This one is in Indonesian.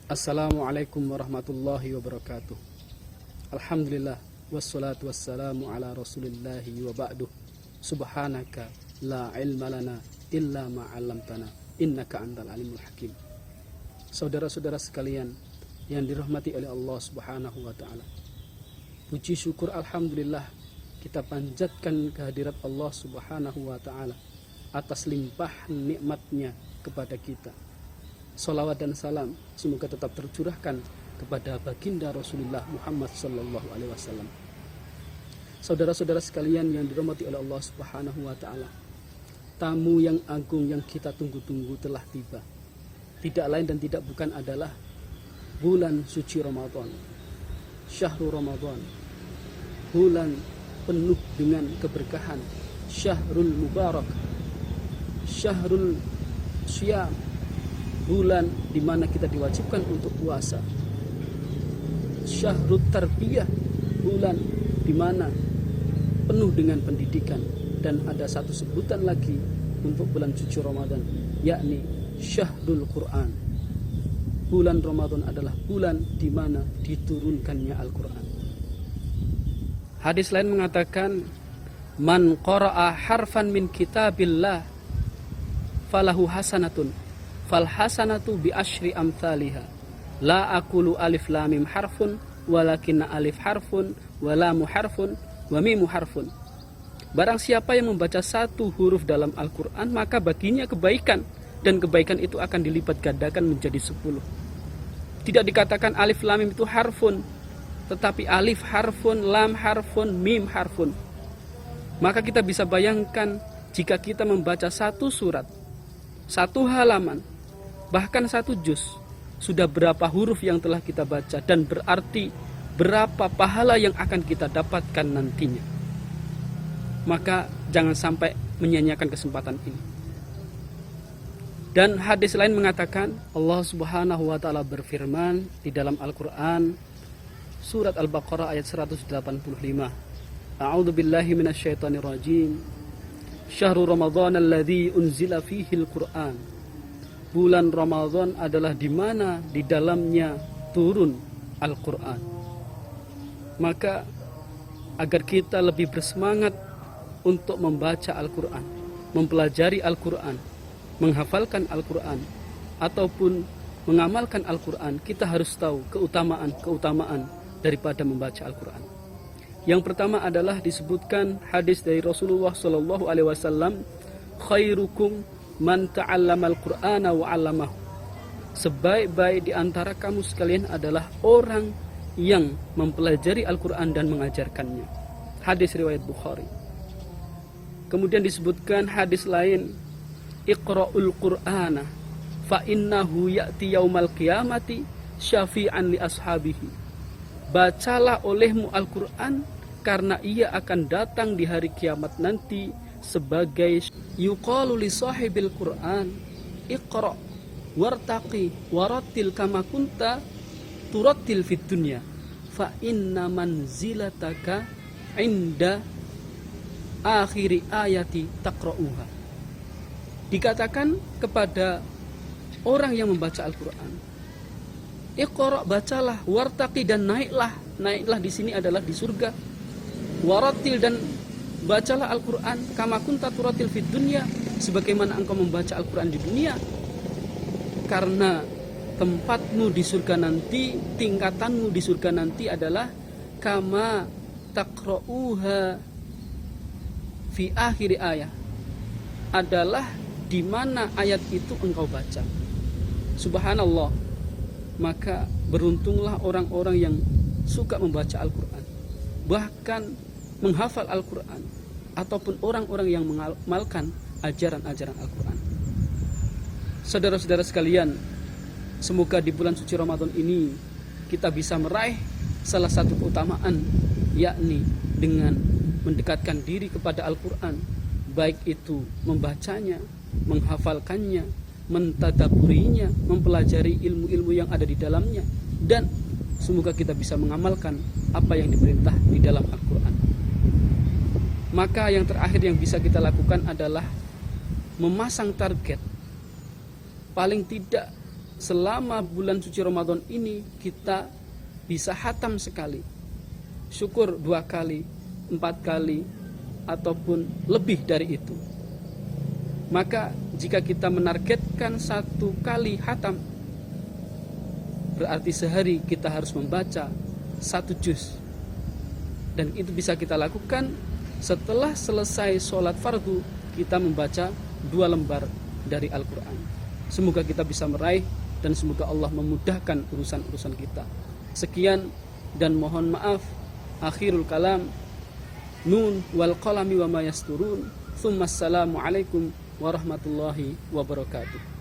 Assalamualaikum warahmatullahi wabarakatuh. Alhamdulillah wassalatu wassalamu ala rasulillahi wa ba'du. Subhanaka la ilma lana illa ma 'allamtana innaka antal alimul hakim. Saudara-saudara sekalian yang dirahmati oleh Allah Subhanahu wa taala. Puji syukur alhamdulillah kita panjatkan kehadirat Allah Subhanahu wa taala atas limpah nikmatnya kepada kita. Salawat dan salam semoga tetap tercurahkan kepada baginda Rasulullah Muhammad sallallahu alaihi wasallam. Saudara-saudara sekalian yang dirahmati oleh Allah Subhanahu wa taala. Tamu yang agung yang kita tunggu-tunggu telah tiba. Tidak lain dan tidak bukan adalah bulan suci Ramadan. Syahrul Ramadan. Bulan penuh dengan keberkahan. Syahrul Mubarak. Syahrul Syam. Bulan di mana kita diwajibkan untuk puasa. Syahrut Tarbiyah, bulan di mana penuh dengan pendidikan. Dan ada satu sebutan lagi untuk bulan suci Ramadan, yakni Syahrul Quran. Bulan Ramadan adalah bulan di mana diturunkannya Al-Quran. Hadis lain mengatakan, Man qara'a harfan min kitabillah falahu hasanatun fal hasanatu bi asyri amthaliha la aqulu alif lam mim harfun walakinna alif harfun wa lamu harfun wa mimu harfun. Barang siapa yang membaca satu huruf dalam Al-Quran, maka baginya kebaikan, dan kebaikan itu akan dilipat gandakan menjadi 10. Tidak dikatakan alif lam mim itu harfun, tetapi alif harfun, lam harfun, mim harfun. Maka kita bisa bayangkan jika kita membaca satu surat, satu halaman, bahkan satu juz, sudah berapa huruf yang telah kita baca, dan berarti berapa pahala yang akan kita dapatkan nantinya. Maka jangan sampai menyia-nyiakan kesempatan ini. Dan hadis lain mengatakan, Allah Subhanahu wa taala berfirman di dalam Al-Qur'an surat Al-Baqarah ayat 185. A'udzu billahi minasyaitonir rajim. Syahrul Ramadan alladzi unzila fihi al-Qur'an. Bulan Ramadan adalah di mana di dalamnya turun Al-Qur'an. Maka agar kita lebih bersemangat untuk membaca Al-Quran, mempelajari Al-Quran, menghafalkan Al-Quran, ataupun mengamalkan Al-Quran, kita harus tahu keutamaan daripada membaca Al-Quran. Yang pertama adalah disebutkan hadis dari Rasulullah SAW, khairukum man ta'allamal Qur'ana wa 'allamahu. Sebaik-baik di antara kamu sekalian adalah orang yang mempelajari Al-Quran dan mengajarkannya. Hadis riwayat Bukhari. Kemudian disebutkan hadis lain, Iqra'ul Qur'ana fa innahu ya'ti yaumal qiyamati syafi'an li ashabihi. Bacalah olehmu Al-Quran karena ia akan datang di hari kiamat nanti sebagai yuqalu li sahibil Qur'an Iqra' wartaqi warattil kama kunta turattil fid dunya fa inna manzilataka inda akhiri ayati taqra'uha. Dikatakan kepada orang yang membaca Al-Quran, Iqra', bacalah, wartaqi, dan naiklah. Naiklah di sini adalah di surga. Warattil, dan bacalah Al-Quran kama kunta turattil fid dunya, sebagaimana engkau membaca Al-Quran di dunia. Karena tempatmu di surga nanti, tingkatanmu di surga nanti adalah kama taqra'uha fi akhiri ayat, adalah di mana ayat itu engkau baca. Subhanallah. Maka beruntunglah orang-orang yang suka membaca Al-Quran, bahkan menghafal Al-Quran, ataupun orang-orang yang mengamalkan ajaran-ajaran Al-Quran. Saudara-saudara sekalian, semoga di bulan suci Ramadan ini kita bisa meraih salah satu keutamaan, yakni dengan mendekatkan diri kepada Al-Quran, baik itu membacanya, menghafalkannya, mentadaburinya, mempelajari ilmu-ilmu yang ada di dalamnya, dan semoga kita bisa mengamalkan apa yang diperintah di dalam Al-Quran. Maka yang terakhir yang bisa kita lakukan adalah memasang target, paling tidak selama bulan suci Ramadan ini kita bisa hatam sekali, syukur 2 kali, 4 kali, ataupun lebih dari itu. Maka jika kita menargetkan 1 kali hatam, berarti sehari kita harus membaca 1 juz. Dan itu bisa kita lakukan setelah selesai sholat fardu, kita membaca 2 lembar dari Al-Quran. Semoga kita bisa meraih dan semoga Allah memudahkan urusan-urusan kita. Sekian dan mohon maaf. Akhirul kalam. Nun wal qalami wa ma yasturun. Tsumma assalamu alaikum warahmatullahi wabarakatuh.